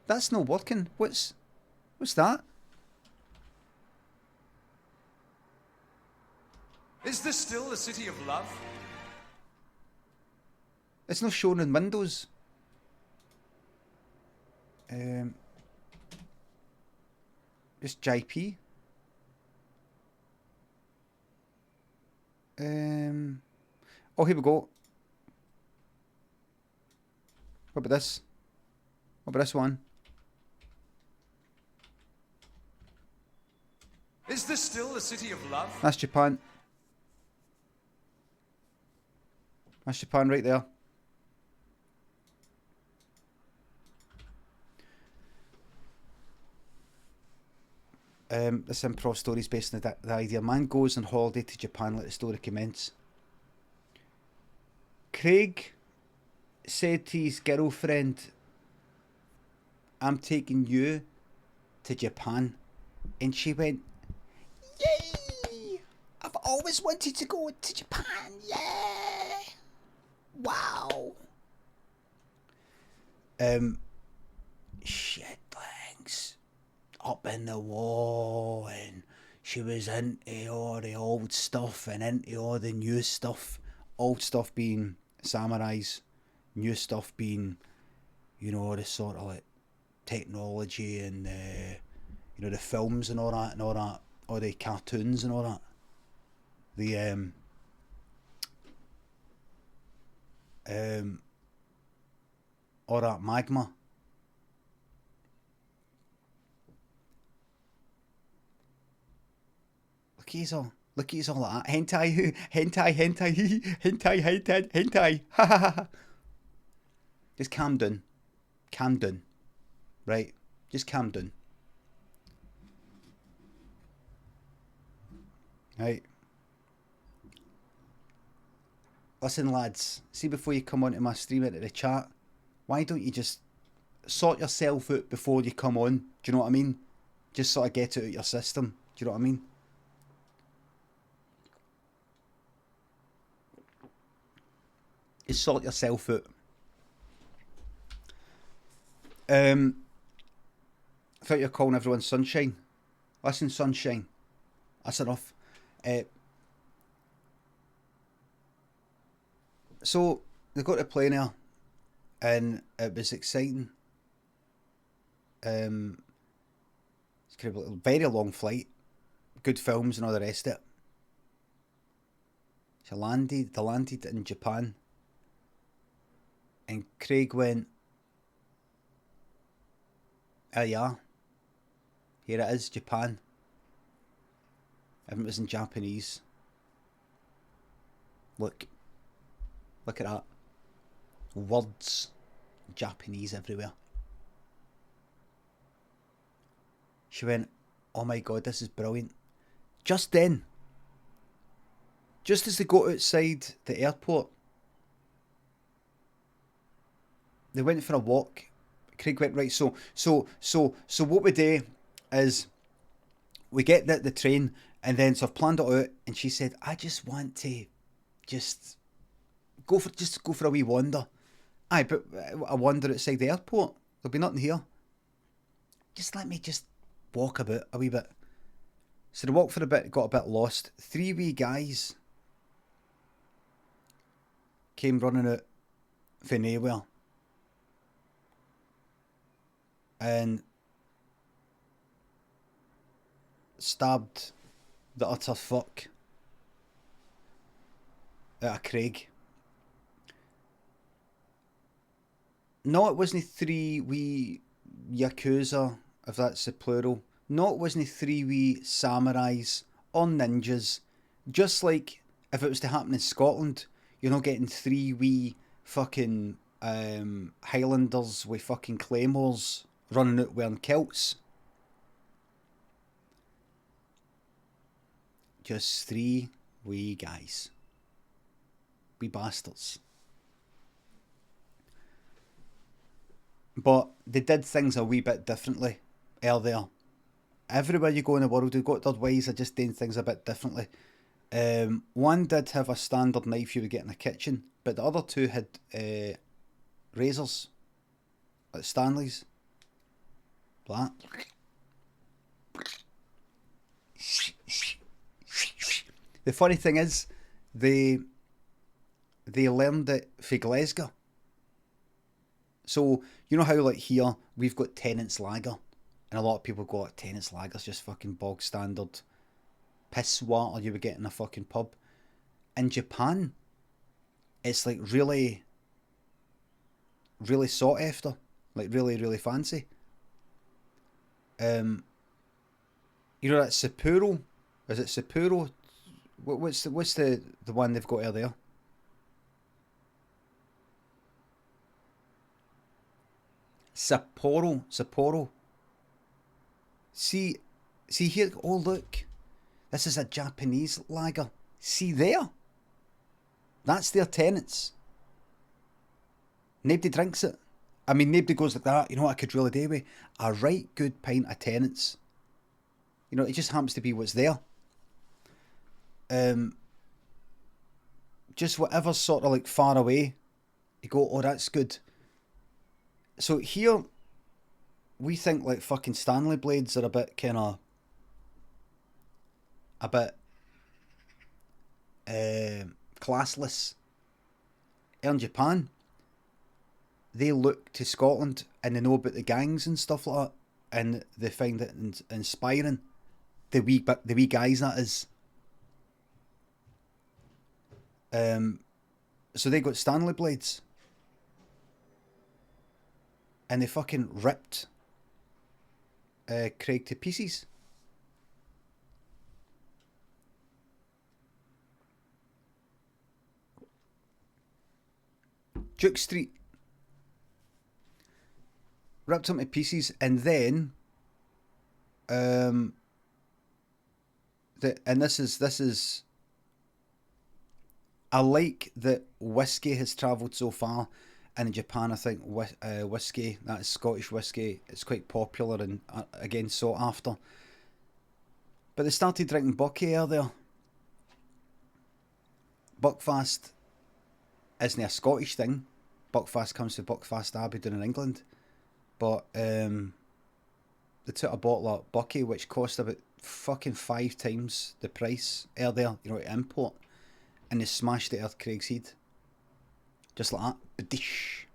That's not working. What's that? Is this still the city of love? It's not showing in Windows. It's JP. Oh, here we go. What about this? What about this one? Is this still the city of love? That's Japan. That's Japan right there. This improv story is based on the idea. Man goes on holiday to Japan, let the story commence. Craig said to his girlfriend, I'm taking you to Japan. And she went, yay! I've always wanted to go to Japan, yeah! Wow! Shitlings up in the wall, and she was into all the old stuff and into all the new stuff. Old stuff being samurais, new stuff being, you know, the sort of like technology and you know, the films and all that, all the cartoons and all that. The all that magma. Look at he's all that. Hentai, hentai, hentai, hentai, hentai, hentai. Ha ha ha. Just calm down. Calm down. Right? Just calm down. Right? Listen, lads. See, before you come onto my stream into the chat, why don't you just sort yourself out before you come on? Do you know what I mean? Just sort of get it out of your system. Do you know what I mean? Just sort yourself out. I thought you were calling everyone Sunshine. Listen, Sunshine. That's enough. So, they got to play now, and it was exciting. It's kind of a very long flight, good films and all the rest of it. They landed in Japan, and Craig went, oh yeah, here it is, Japan. Everything was in Japanese. Look at that. Words, Japanese everywhere. She went, oh my god, this is brilliant. Just then, just as they got outside the airport, they went for a walk. Craig went, right, so what we do is we get the train, and then so I've planned it out, and she said, I just want to just go for a wee wander. Aye, but a wander outside the airport. There'll be nothing here. Just let me just walk about a wee bit. So they walked for a bit, got a bit lost. 3 wee guys came running out from nowhere. And stabbed the utter fuck out of Craig. No, it wasn't 3 wee Yakuza, if that's the plural. No, it wasn't 3 wee samurais or ninjas. Just like if it was to happen in Scotland, you're not getting 3 wee fucking Highlanders with fucking claymores running out wearing kilts. Just 3 wee guys. Wee bastards. But they did things a wee bit differently earlier. Everywhere you go in the world, they've got their ways of just doing things a bit differently. One did have a standard knife you would get in the kitchen, but the other 2 had razors, like Stanley's. Like that. The funny thing is, they learned it for Glasgow. So you know how like here we've got Tennent's Lager, and a lot of people go, Tennent's Lager's just fucking bog standard piss water you would get in a fucking pub. In Japan, it's like really, really sought after, like really, really fancy. You know that Sapporo? Is it Sapporo? What's the one they've got out there? Sapporo. See, see here. Oh look, this is a Japanese lager. See there? That's their Tennent's. Nobody drinks it. I mean, nobody goes like that. You know what I could really do with? A right good pint of Tennent's. You know, it just happens to be what's there. Just whatever's sort of like far away, you go, oh, that's good. So here, we think like fucking Stanley blades are a bit kind of, a bit classless. In Japan, they look to Scotland and they know about the gangs and stuff like that, and they find it inspiring. The wee guys that is. So they got Stanley blades, and they fucking ripped Craig to pieces. Duke Street ripped him to pieces, and then and this is I like that whiskey has travelled so far, and in Japan I think whiskey, that is Scottish whiskey, it's quite popular and again sought after. But they started drinking Bucky earlier. Buckfast isn't a Scottish thing. Buckfast comes from Buckfast Abbey down in England. But they took a bottle of Bucky, which cost about fucking 5 times the price earlier, you know, to import, and they smashed it earth Craig's head. Just like that. Badish.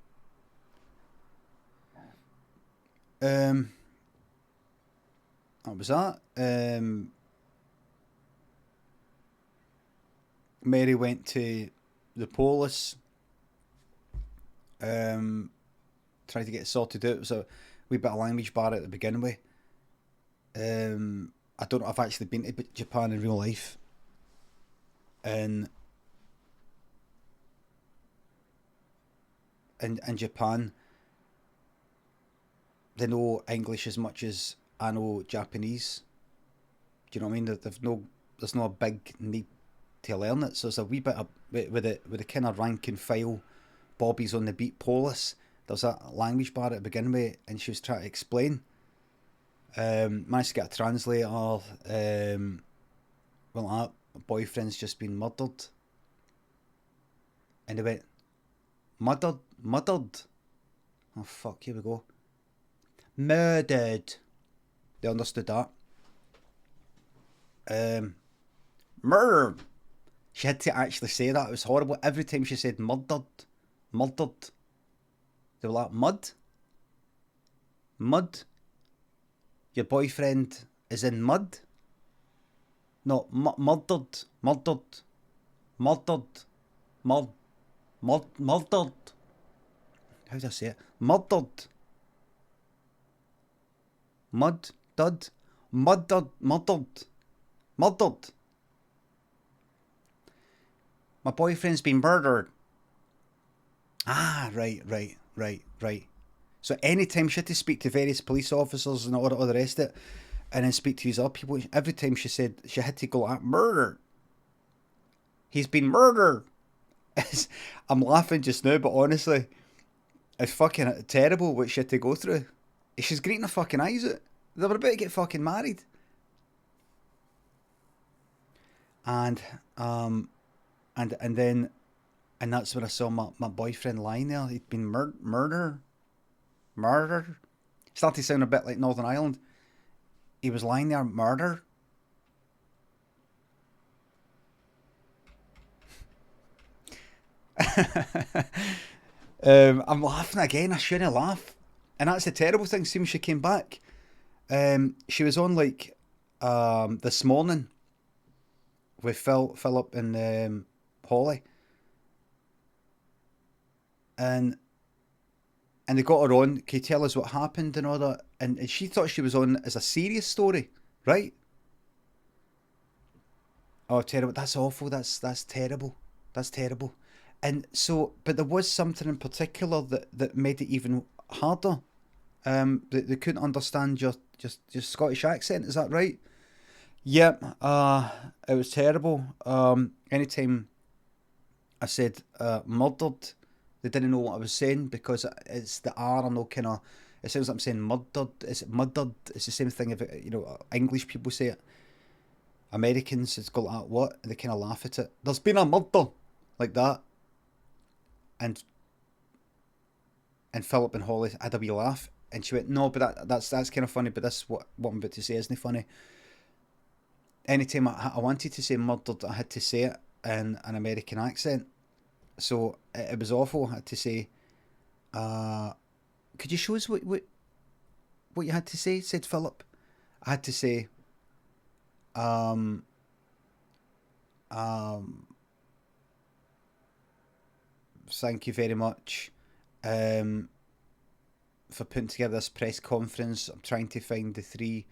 What was that? Mary went to the Polis. Tried to get it sorted out. It was a wee bit of language barrier to begin with. I don't know if I've actually been to Japan in real life. And in Japan, they know English as much as I know Japanese. Do you know what I mean? There's no a big need to learn it. So there's a wee bit of with the kind of rank and file Bobby's on the beat Polis. There's that language bar to begin with, and she was trying to explain. Managed to get a translator. Well, that boyfriend's just been murdered. And they went, murdered? Oh fuck, here we go. Murdered. They understood that. Murdered. She had to actually say that. It was horrible. Every time she said murdered. They were like, mud? Your boyfriend is in mud? No, murdered. Murdered. How do I say it? Murdered. Murdered. My boyfriend's been murdered. Ah, right. So anytime she had to speak to various police officers and all the rest of it, and then speak to these other people, every time she said, she had to go like, murder. He's been murdered. I'm laughing just now, but honestly, it's fucking terrible what she had to go through. She's greeting her fucking eyes out. They were about to get fucking married. And then that's when I saw my boyfriend lying there. He'd been murdered. Started to sound a bit like Northern Ireland. He was lying there, murder. I'm laughing again. I shouldn't laugh. And that's the terrible thing. See, when she came back, she was on like this morning with Philip and Holly, and they got her on. Can you tell us what happened and all that? And she thought she was on as a serious story, right? Oh, terrible! That's awful. That's terrible. That's terrible. And so, but there was something in particular that made it even harder. They couldn't understand your Scottish accent. Is that right? Yep. It was terrible. Anytime I said murdered, they didn't know what I was saying because it's the R. I'm not kind of. It sounds like I'm saying murdered. Is it murdered? It's the same thing if English people say it. Americans, it's got that what? And they kind of laugh at it. There's been a murder like that, and Philip and Holly had a wee laugh, and she went, "No, but that's kind of funny. But this what I'm about to say isn't funny." Anytime I wanted to say murdered, I had to say it in an American accent, so it was awful. I had to say, "Could you show us what you had to say?" Said Philip. I had to say, um, um, "Thank you very much." For putting together this press conference. I'm trying to find the three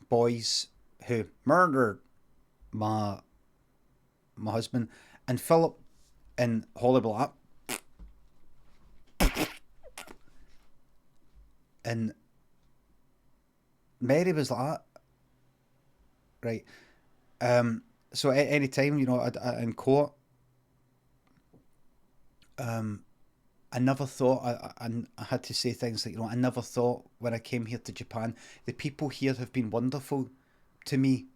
boys who murdered my husband. And Philip and Holly were like, and Mary was like that. Right. So at any time, in court, I never thought I had to say things like, I never thought when I came here to Japan, the people here have been wonderful to me,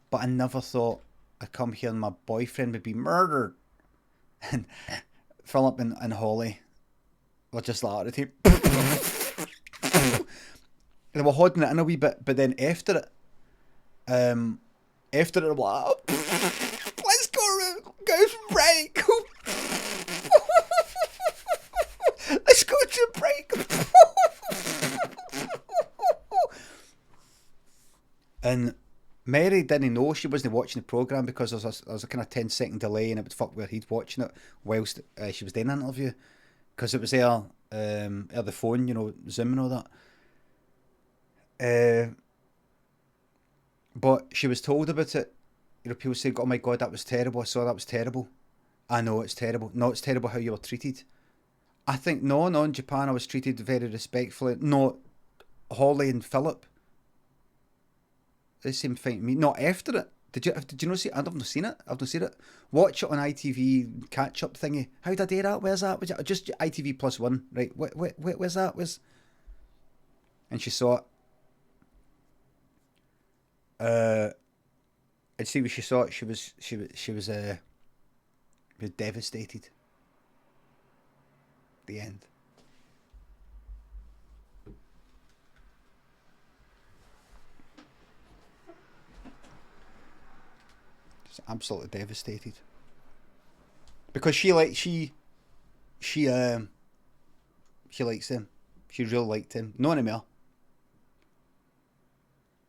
but I never thought I'd come here and my boyfriend would be murdered. And Philip and Holly were just like, they were holding it in a wee bit, but then after it, they were like, let's go break. Let's go to break. And Mary didn't know, she wasn't watching the programme because there was a kind of 10-second delay and it would fuck where he'd watching it whilst she was doing an interview. Because it was there, the phone, Zoom and all that. But she was told about it. People saying, oh my God, that was terrible. I saw that was terrible. I know, it's terrible. No, it's terrible how you were treated. I think, no, in Japan I was treated very respectfully. No, Holly and Philip, they seemed fine to me. Not after it. Did you not see it? I've not seen it. I've not seen it. Watch it on ITV catch up thingy. How did I do that? Where's that? Was it just ITV +1? Right. Where's that? And she saw it. And see when she saw it, she was devastated. The end. Just absolutely devastated. Because she likes him. She really liked him. No anymore.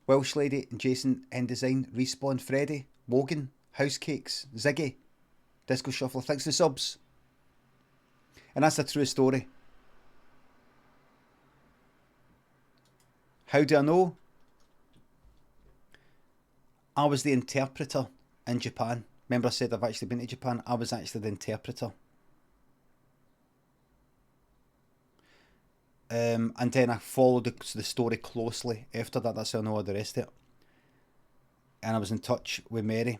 Welsh Lady and Jason InDesign, Respawn, Freddy, Wogan, House Cakes, Ziggy, Disco Shuffler, thanks for the subs. And that's a true story. How do I know? I was the interpreter in Japan. Remember I said I've actually been to Japan? I was actually the interpreter. And then I followed the story closely after that. That's how I know all the rest of it. And I was in touch with Mary.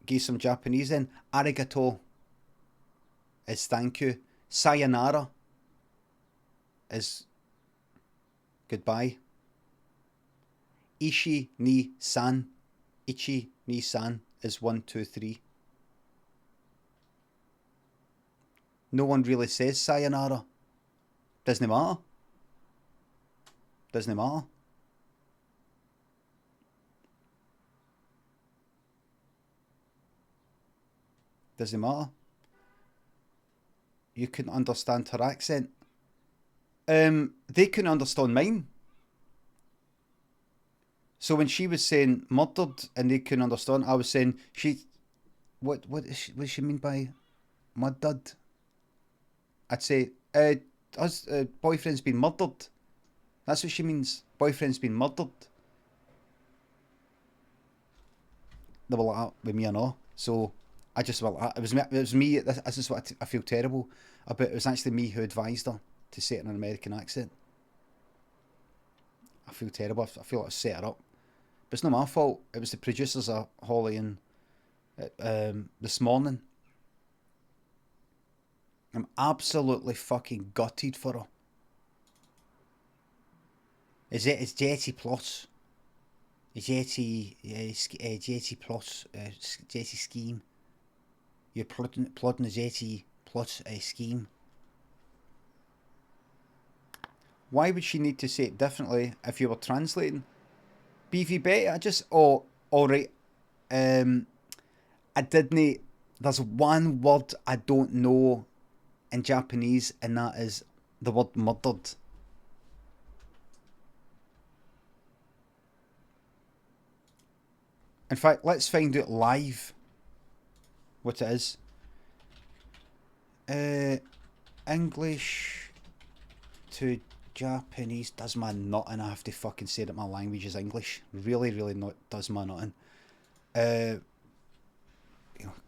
Gave some Japanese in. Arigato is thank you. Sayonara is goodbye. Ichi ni san. Ichi ni san is 1, 2, 3. No one really says sayonara Doesn't matter. Doesn't matter. Doesn't matter. You couldn't understand her accent. They couldn't understand mine. So when she was saying murdered and they couldn't understand, I was saying what does she mean by murdered? I'd say us boyfriend's been murdered. That's what she means. Boyfriend's been murdered. They were like that with me and all. So I just went like that. It was me. This is what I feel terrible about. It was actually me who advised her to say it in an American accent. I feel terrible. I feel like I set her up. But it's not my fault. It was the producers of Holly and This Morning. I'm absolutely fucking gutted for her. It's Jetty Plus. Jetty Plus. Jetty Scheme. You're plodding a Jetty Plus scheme. Why would she need to say it differently if you were translating? BV Betty, I just... Oh, alright. I didn't... There's one word I don't know in Japanese, and that is the word murdered. In fact, let's find out live what it is. English to Japanese does my nothing. I have to fucking say that my language is English. Really, really not does my nothing.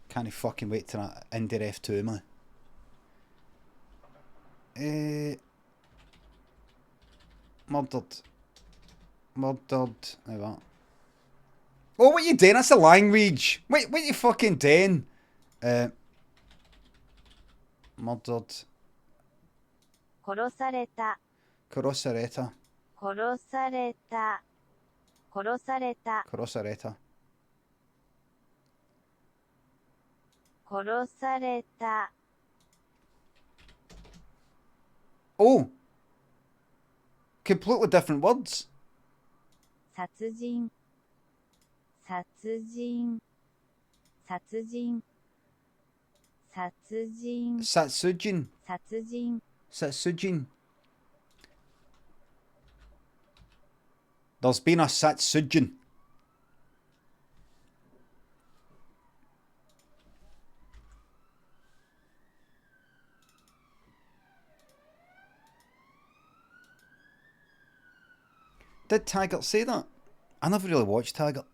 Can't fucking wait till that indie ref 2, man. Murdered. Like that. Oh, what you doing? That's a language. Wait, what you fucking doing? Murdered. 殺された Corosareta. 殺された殺された Corosareta. 殺された Oh! Completely different words. 殺人殺人殺人殺人 Satsujin. 殺人 Satsujin. There's been a Satsujin. Did Taggart say that? I never really watched Taggart.